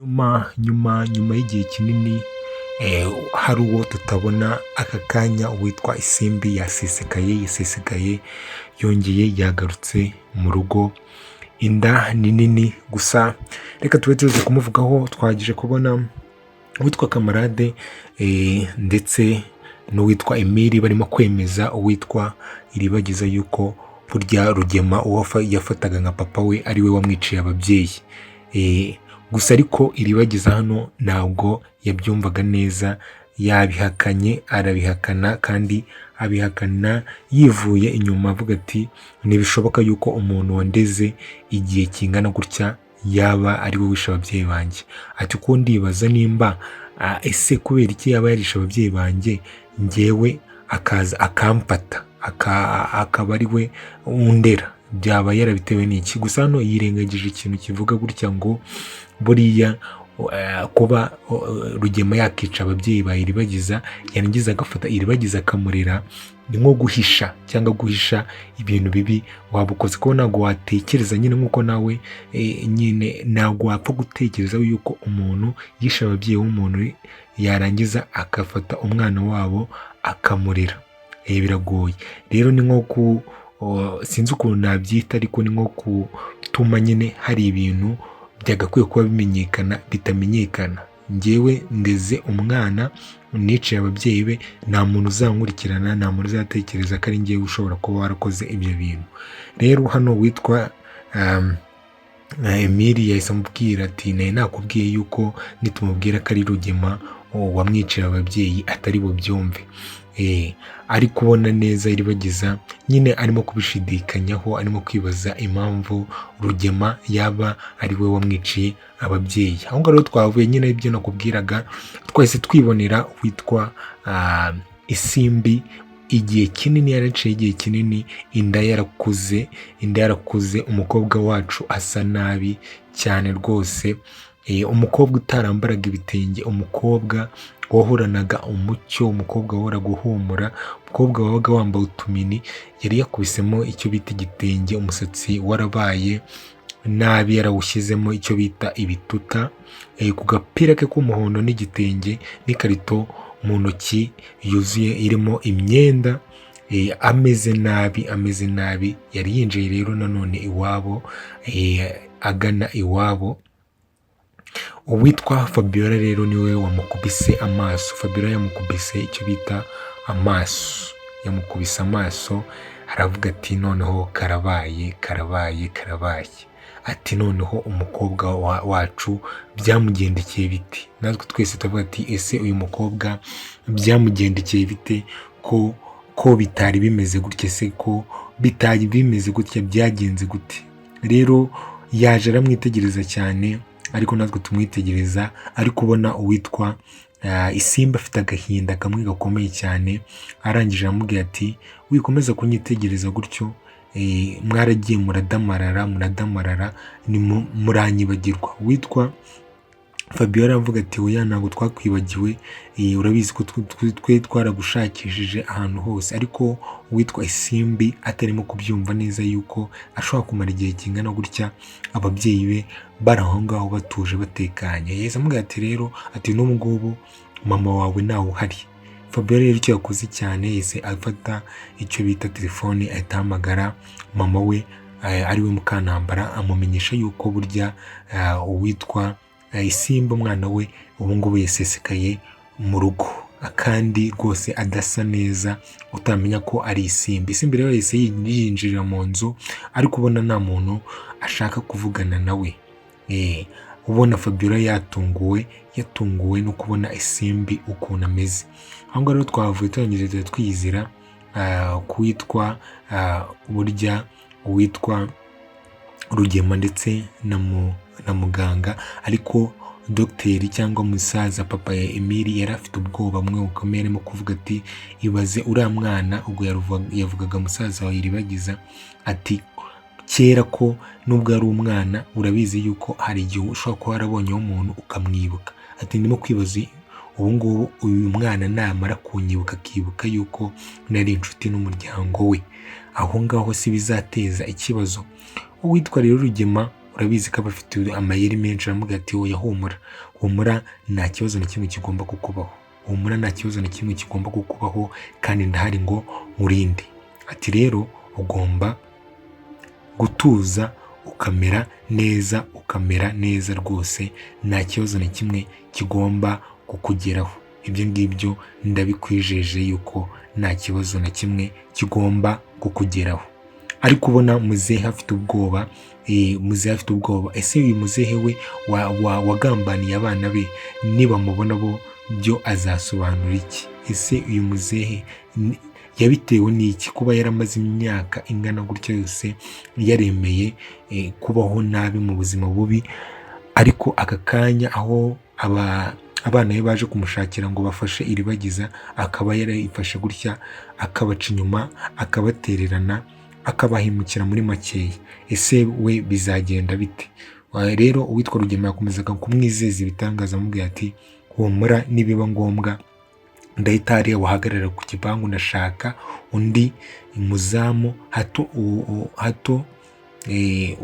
Nyuma y'igihe kinini hari uwo tutabona aka kanya uwitwa Isimbi yasesekaye yongeye yagarutse mu rugo. Inda ni nini gusa reka tube tuzi kumuvugaho. Twagije kubona uwitwa Kamarade ndetse n'uwitwa Emile barimo kwemeza uwitwa Iribagiza yuko burya Rugema uwo yafataga nka papa we ari we wamwiciye ababyeyi. Gusa ariko Iribagiza hano ntabwo yabyumvaga neza, yabihakanye, arabihakana kandi abihakana yivuye inyuma avuga ati ntibishoboka yuko umuntu wandeze igihe kingana gutya yaba ari we wishe ababyeyi banjye. Ati ko ndibaza nimba ese kubera iki yaba yarishe ababyeyi banjye njyewe akaza akamfata akaba ari we undera, byaba yarabitewe n'iki? Gusa hano yirengagije ikintu kivuga gutya ngo buriya kuba Rugema yakica ababyeyi ba Iribagiza yarangiza agafata Iribagiza akamurera ni nko guhisha cyangwa guhisha ibintu bibi waba ukoze. Ko ntabwo watekereza nyine nk'uko nawe nyine ntabwo wapfa gutekereza yuko umuntu yishe ababyeyi b'umuntu yarangiza agafata umwana wabo akamurera. Biragoye rero, ni nko sinzi ukuntu nabyita, ariko ni nko gutuma nyine hari ibintu byagakwiye kuba bimenyekana bitamenyekana. Njyewe ndeze umwana niciye ababyeyi be, nta muntu uzankurikirana, nta muntu uzatekereza ko ari njyewe ushobora kuba warakoze ibyo bintu. Rero hano witwa Emile yahise amubwira ati nawe nakubwiye yuko nitumubwira ko ari Rugema wamwiciye ababyeyi atari bubyumve. Ari kubona neza Iribagiza nyine arimo kubishidikanyaho, arimo kwibaza impamvu Rugema yaba ari we wamwiciye ababyeyi. Aho ngaho twavuye nyine ibyo nakubwiraga, twahise twibonera witwa Isimbi igihe kinini, yaraciye igihe kinini, inda yarakuze, umukobwa wacu asa nabi cyane rwose. Umukobwa utarambaraga ibitenge, umukobwa wahoranaga umucyo, umukobwa wahoraga uhumura, umukobwa wabaga wambaye utumini, yari yakubisemo icyo bita igitenge, umusatsi warabaye nabi, yarawushyizemo icyo bita ibituta, ku gapira ke k'umuhondo n'igitenge n'ikarito mu ntoki yuzuye irimo imyenda, ameze nabi. Yari yinjiye rero nanone iwabo, agana iwabo. Uwitwa Fabiola rero niwe wamukubise amaso. Fabiola yamukubise icyo bita amaso, yamukubise amaso, aravuga ati noneho karabaye. Ati noneho umukobwa wacu byamugendekeye bite? Natwe twese tuvuga ati ese uyu mukobwa byamugendekeye bite ko bitari bimeze gutya? Se ko bitari bimeze gutya byagenze gute? Rero yaje aramwitegereza cyane, ariko natwe tumwitegereza, ari kubona uwitwa Isimbi afite agahinda kamwe gakomeye cyane. Arangije aramubwira ati wikomeza kunyitegereza gutyo, mwaragiye muradamarara muranyibagirwa. Witwa Fabiola aravuga ati oya, ntabwo twakwibagiwe, urabizi ko twe twaragushakishije ahantu hose. Ariko uwitwa Isimbi atarimo kubyumva neza yuko ashobora kumara igihe kingana gutya ababyeyi be bari aho ngaho batuje batekanye. Yahise amubwira ati rero, ati n'ubu ngubu mama wawe ntawe uhari. Fabiola rero icyo yakoze cyane, yahise afata icyo bita telefone ahita ahamagara mama we ari we Mukantambara, amumenyesha yuko burya uwitwa Isimbi umwana we ubu ngubu yasesekaye mu rugo, kandi rwose adasa neza, utamenya ko ari Isimbi. Isimbi rero yahise yinjirira mu nzu, ari kubona nta muntu ashaka kuvugana nawe. Ubona Fabiola yatunguwe no kubona Isimbi ukuntu ameze. Aho ngaho rero twavuye turangije twiyizira kuwitwa burya uwitwa Rugema ndetse na muganga, ariko dogiteri cyangwa musaza papa ya Emile yari afite ubwoba bumwe bukomeye, arimo kuvuga ati ibaze uriya mwana, ubwo yavugaga musaza wa Iribagiza, ati kera ko nubwo ari umwana urabizi yuko hari igihe ushobora kuba warabonyeho umuntu ukamwibuka. Ati ndimo kwibaza ubu ngubu uyu mwana namara kunyibuka akibuka yuko nari inshuti n'umuryango we, aho ngaho si bizateza ikibazo? Uwitwa rero Rugema urabizi ko aba afite amayeri menshi, aramubwira ati oya humura, humura nta kibazo na kimwe kigomba kukubaho, humura nta kibazo na kimwe kigomba kukubaho kandi ndahari ngo nkurinde. Ati rero ugomba gutuza ukamera neza rwose, nta kibazo na kimwe kigomba kukugeraho. Ibyo ngibyo ndabikwijeje yuko nta kibazo na kimwe kigomba kukugeraho. Ariko ubona muzehe afite ubwoba, ese uyu muzehe we wagambaniye abana be nibamubona bo byo azasobanura iki? Ese uyu muzehe yabitewe n'iki kuba yaramaze imyaka ingana gutya yose yaremeye kubaho nabi mu buzima bubi, ariko aka kanya aho abana be baje kumushakira ngo bafashe Iribagiza akaba yarayifashe gutya, akabaca inyuma, akabatererana, akabahemukira muri makeya? Ese we bizagenda bite? Rero uwitwa Rugema yakomezaga kumwizeza ibitangaza, amubwira ati humura, nibiba ngombwa ndahita hariya wahagarara ku gipangu, ndashaka undi muzamu hato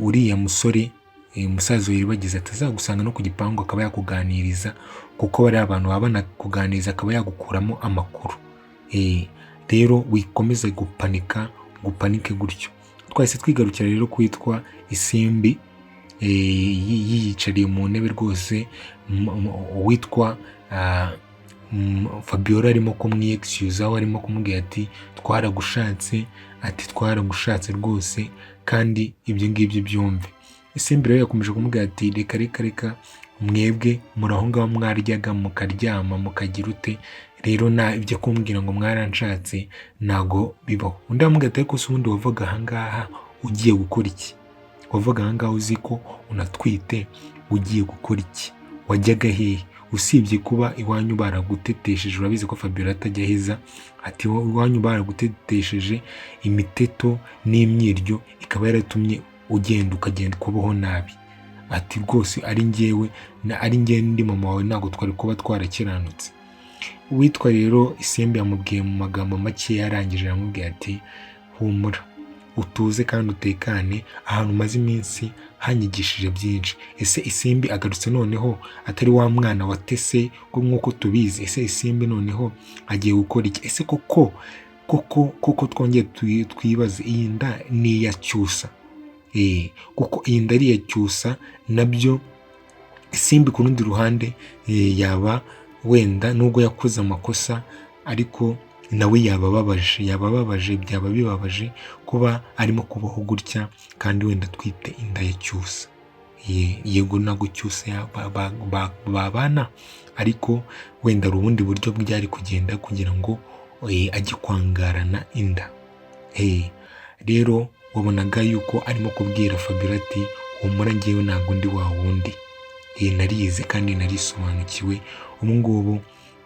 uriya musore umusaza Iribagiza atazagusanga no ku gipangu akaba yakuganiriza, kuko bari abantu baba banakuganiriza akaba yagukuramo amakuru. Rero wikomeze gupanike gutyo. Twahise twigarukira rero kwitwa Isimbi yiyicariye mu ntebe rwose, uwitwa Fabiola arimo kumwiyexcusaho, arimo kumubwira ati twaragushatse rwose kandi ibyo ngibyo byumve. Isimbi rero yakomeje kumubwira ati reka mwebwe muri aho ngaho mwaryaga mukaryama mukagira ute, rero ibyo kumbwira ngo mwaranshatse ntago bibaho. Undi aramubwira ati ariko se ubundi wavaga ahangaha ugiye gukora iki? Wavaga ahangaha uzi ko unatwite, ugiye gukora iki? Wajyaga hehe? Usibye kuba iwanyu baragutetesheje, urabizi ko Fabiola atajya aheza, ati iwanyu baragutetesheje imiteto n'imyiryo, ikaba yaratumye ugenda kubaho nabi. Ati rwose ari njye ndi mama wawe ntabwo twari kuba twarakiranutse. Uwitwa rero Isimbi yamubwiye mu magambo make, yarangije aramubwira ati humura, utuze kandi utekane, ahantu umaze iminsi hanyigishije byinshi. Ese Isimbi agarutse noneho atari wa mwana watese nk'uko tubizi? Ese Isimbi noneho agiye gukora iki? Ese koko twongeye twibaze, iyi nda ni iya Cyusa? Kuko iyi nda ari iya Cyusa nabyo Isimbi ku rundi ruhande yaba wenda nubwo yakoze amakosa, ariko nawe yaba ababaje, byaba bibabaje kuba arimo kubaho gutya kandi wenda atwite inda ya Cyusa. Yego ntabwo Cyusa babana, ariko wenda hari ubundi buryo byari kugenda kugira ngo ajye kwangarana inda. Rero wabonaga yuko arimo kubwira Fabiola ati humura, njyewe ntabwo ndi wa wundi, narize kandi narisobanukiwe, ubu ngubu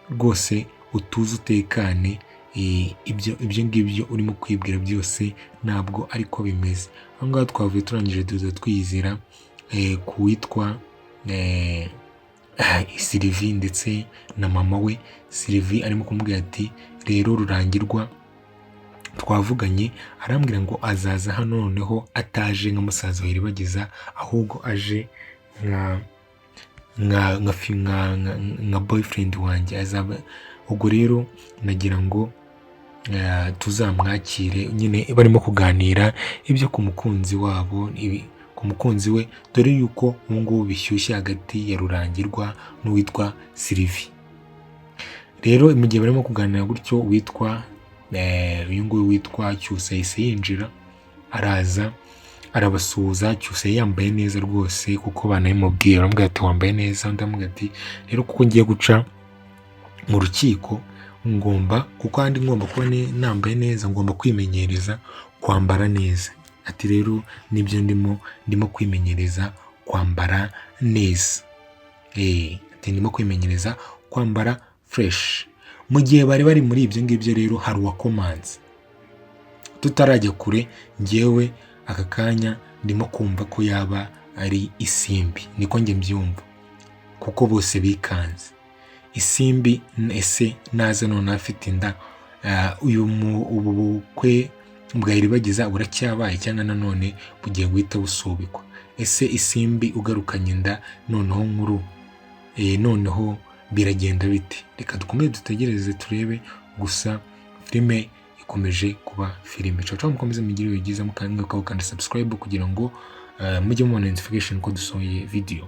rwose utuze utekane, ibyo ngibyo urimo kwibwira byose ntabwo ariko bimeze. Aho ngaho twavuye turangije tuza twiyizira ku witwa Sylvie ndetse na mama we. Sylvie arimo kumubwira ati rero Rurangirwa twavuganye, arambwira ngo azaza hano noneho ataje nka musaza wa Iribagiza, ahubwo aje nka boyfriend wanjye azaba. Ubwo rero nagira ngo tuzamwakire, nyine barimo kuganira ibyo ku mukunzi wabo, ku mukunzi we, dore yuko ubu ngubu bishyushye hagati ya Rurangirwa n'uwitwa Sylvie. Rero mu gihe barimo kuganira gutyo, uyu nguyu witwa Cyusa yahise yinjira, araza arabasuhuza. Cyusa yambaye neza rwose kuko banabimubwira, baramubwira ati wambaye neza. Undi aramubwira ati rero kuko ngiye guca mu rukiko kuko andi ngomba kuba nambaye neza, ngomba kwimenyereza kwambara neza. Ati rero nibyo ndimo kwimenyereza kwambara neza. Ati ndimo kwimenyereza kwambara fresh. Mu gihe bari muri ibyo ngibyo rero hari uwakomanze. Tutarajya kure, njyewe aka kanya ndimo kumva ko yaba ari Isimbi, niko njye mbyumva, kuko bose bikanze. Isimbi ese naza none afite inda, ubu bukwe bwa Iribagiza buracyabaye cyangwa nanone bugiye guhita busubikwa? ese isimbi ugarukanye inda noneho nkuru noneho biragenda bite? Reka dukomeze dutegereze turebe, gusa filime ikomeje kuba filime. Ciao mukomeze mugire ibihe byiza, mukanda subscribe kugira ngo mujye mubona notification ko dusohoye video.